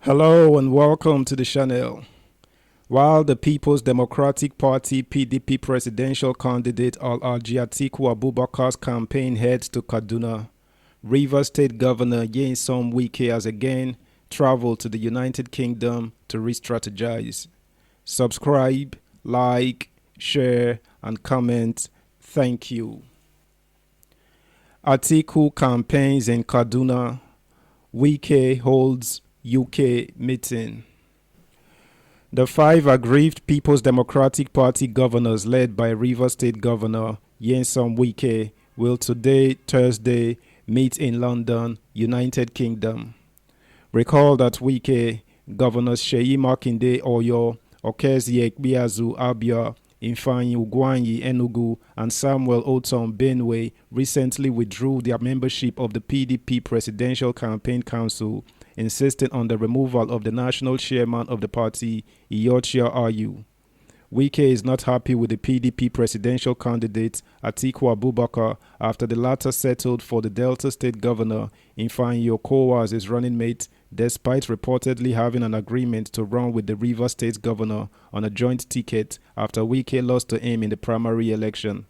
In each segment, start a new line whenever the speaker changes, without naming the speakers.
Hello and welcome to the channel. While the People's Democratic Party (PDP) presidential candidate Alhaji Atiku Abubakar's campaign heads to Kaduna, Rivers State Governor Nyesom Wike has again traveled to the United Kingdom to re-strategize. Subscribe, like, share, and comment. Thank you. Atiku campaigns in Kaduna. Wike holds UK meeting. The five aggrieved People's Democratic Party governors led by Rivers State Governor Nyesom Wike will today, Thursday, meet in London, United Kingdom. Recall that Wike, Governors Seyi Makinde Oyo, Okezie Ekpeazu Abia, Ifeanyi Ugwanyi Enugu, and Samuel Otom Benue recently withdrew their membership of the PDP Presidential Campaign Council, insisting on the removal of the national chairman of the party, Iyorchia Ayu. Wike is not happy with the PDP presidential candidate Atiku Abubakar after the latter settled for the Delta State Governor Ifeanyi Okowa as his running mate, despite reportedly having an agreement to run with the Rivers State Governor on a joint ticket after Wike lost to him in the primary election.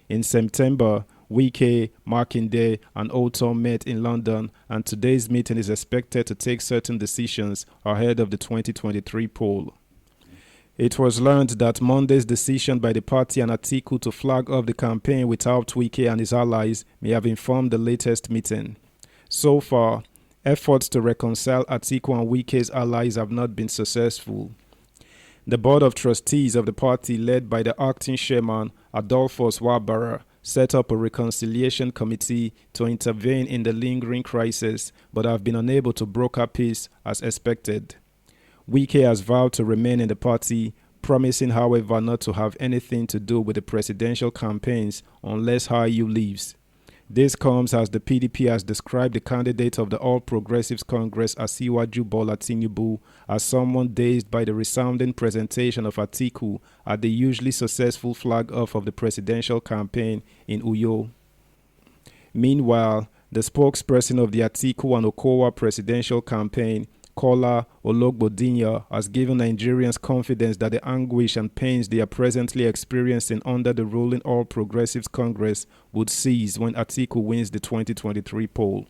In September, Wike, Makinde, and Otom met in London, and today's meeting is expected to take certain decisions ahead of the 2023 poll. It was learned that Monday's decision by the party and Atiku to flag off the campaign without Wike and his allies may have informed the latest meeting. So far, efforts to reconcile Atiku and Wike's allies have not been successful. The Board of Trustees of the party, led by the acting chairman, Adolphus Wabara, set up a reconciliation committee to intervene in the lingering crisis, but have been unable to broker peace as expected. Wike has vowed to remain in the party, promising, however, not to have anything to do with the presidential campaigns unless Ayu leaves. This comes as the PDP has described the candidate of the All Progressives Congress, Asiwaju Bola Tinubu, as someone dazed by the resounding presentation of Atiku at the usually successful flag-off of the presidential campaign in Uyo. Meanwhile, the spokesperson of the Atiku and Okowa presidential campaign, Kola Ologbodinya, has given Nigerians confidence that the anguish and pains they are presently experiencing under the ruling All Progressives Congress would cease when Atiku wins the 2023 poll.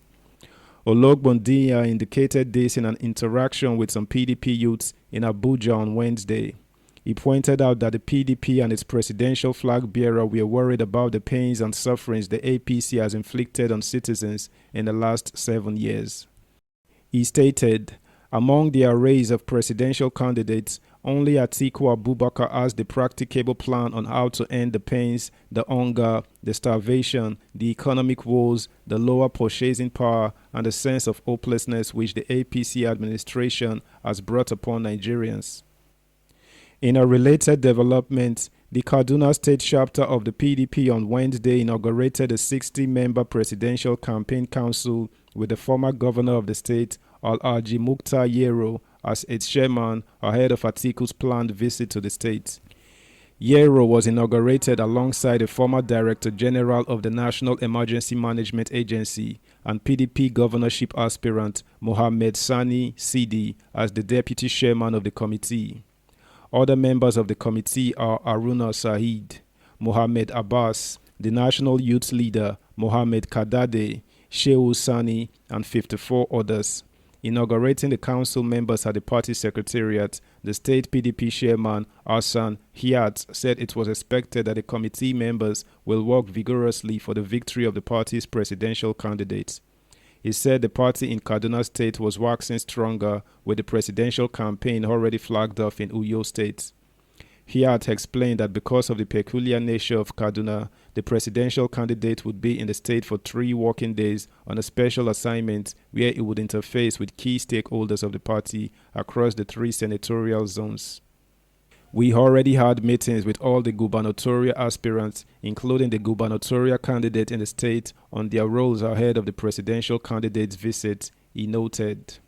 Ologbodinya indicated this in an interaction with some PDP youths in Abuja on Wednesday. He pointed out that the PDP and its presidential flag bearer were worried about the pains and sufferings the APC has inflicted on citizens in the last 7 years. He stated, among the arrays of presidential candidates, only Atiku Abubakar has the practicable plan on how to end the pains, the hunger, the starvation, the economic woes, the lower purchasing power, and the sense of hopelessness which the APC administration has brought upon Nigerians. In a related development, the Kaduna State chapter of the PDP on Wednesday inaugurated a 60-member presidential campaign council with the former governor of the state, Alhaji Mukhtar Yero, as its chairman ahead of Atiku's planned visit to the state. Yero was inaugurated alongside the former Director General of the National Emergency Management Agency and PDP governorship aspirant Mohammed Sani Sidi as the deputy chairman of the committee. Other members of the committee are Aruna Saeed, Mohammed Abbas, the national youth leader Mohammed Kadade, Shehu Sani, and 54 others. Inaugurating the council members at the party secretariat, the state PDP chairman Kaduna HEAR IT said it was expected that the committee members will work vigorously for the victory of the party's presidential candidates. He said the party in Kaduna State was waxing stronger with the presidential campaign already flagged off in Uyo State. HEAR IT explained that because of the peculiar nature of Kaduna, the presidential candidate would be in the state for 3 working days on a special assignment where it would interface with key stakeholders of the party across the 3 senatorial zones. We already had meetings with all the gubernatorial aspirants, including the gubernatorial candidate in the state, on their roles ahead of the presidential candidate's visit, he noted.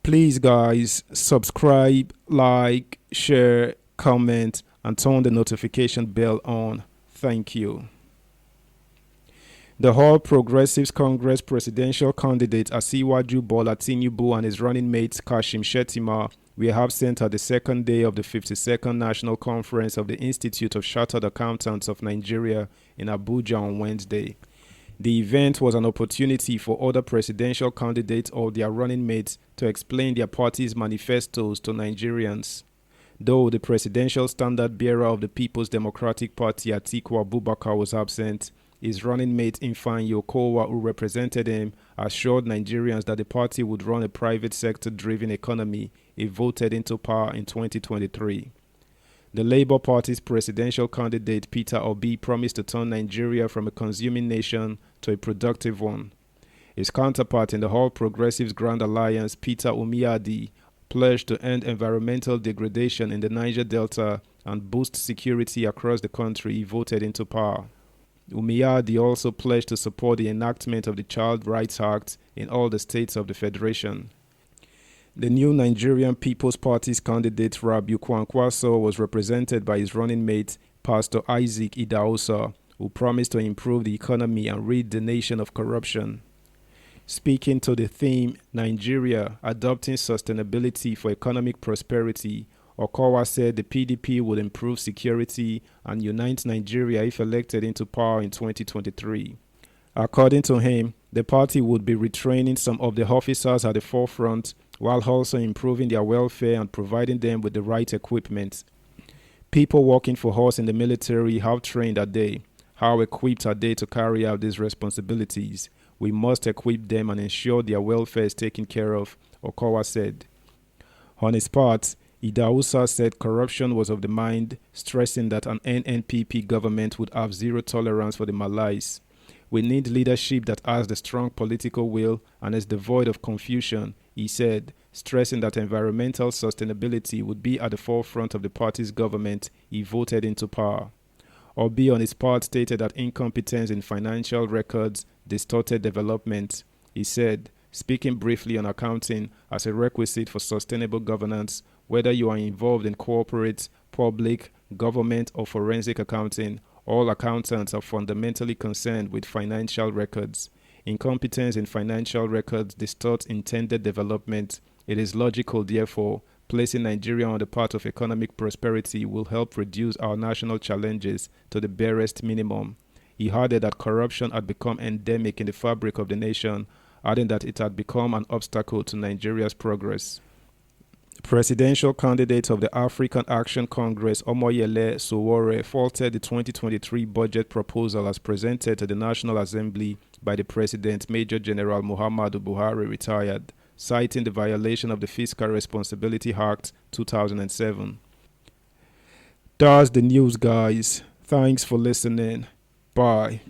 Please guys, subscribe, like, share, comment, and turn the notification bell on. Thank you. The All Progressives Congress presidential candidate Asiwaju Bola Tinubu and his running mate Kashim Shettima were absent at the second day of the 52nd National Conference of the Institute of Chartered Accountants of Nigeria in Abuja on Wednesday. The event was an opportunity for other presidential candidates or their running mates to explain their party's manifestos to Nigerians. Though the presidential standard-bearer of the People's Democratic Party, Atiku Abubakar, was absent, his running mate Ifeanyi Okowa, who represented him, assured Nigerians that the party would run a private sector-driven economy if voted into power in 2023. The Labour Party's presidential candidate Peter Obi promised to turn Nigeria from a consuming nation to a productive one. His counterpart in the All Progressives Grand Alliance, Peter Umiyadi, pledged to end environmental degradation in the Niger Delta and boost security across the country if voted into power. Umiyadi also pledged to support the enactment of the Child Rights Act in all the states of the Federation. The new Nigerian People's Party's candidate Rabiu Kwankwaso was represented by his running mate Pastor Isaac Idahosa, who promised to improve the economy and rid the nation of corruption. Speaking to the theme Nigeria Adopting Sustainability for Economic Prosperity, Okowa said the PDP would improve security and unite Nigeria if elected into power in 2023. According to him, the party would be retraining some of the officers at the forefront while also improving their welfare and providing them with the right equipment. People working for us in the military, how trained are they? How equipped are they to carry out these responsibilities? We must equip them and ensure their welfare is taken care of, Okowa said. On his part, Idahosa said corruption was of the mind, stressing that an NNPP government would have zero tolerance for the Malays. We need leadership that has the strong political will and is devoid of confusion, he said, stressing that environmental sustainability would be at the forefront of the party's government if voted into power. Obi, on his part, stated that incompetence in financial records distorted development. He said, speaking briefly on accounting as a requisite for sustainable governance, whether you are involved in corporate, public, government, or forensic accounting, all accountants are fundamentally concerned with financial records. Incompetence in financial records distorts intended development. It is logical, therefore, placing Nigeria on the path of economic prosperity will help reduce our national challenges to the barest minimum. He added that corruption had become endemic in the fabric of the nation, adding that it had become an obstacle to Nigeria's progress. Presidential candidate of the African Action Congress, Omoyele Sowore, faulted the 2023 budget proposal as presented to the National Assembly by the President, Major General Muhammadu Buhari, retired, citing the violation of the Fiscal Responsibility Act 2007. That's the news, guys. Thanks for listening. Bye.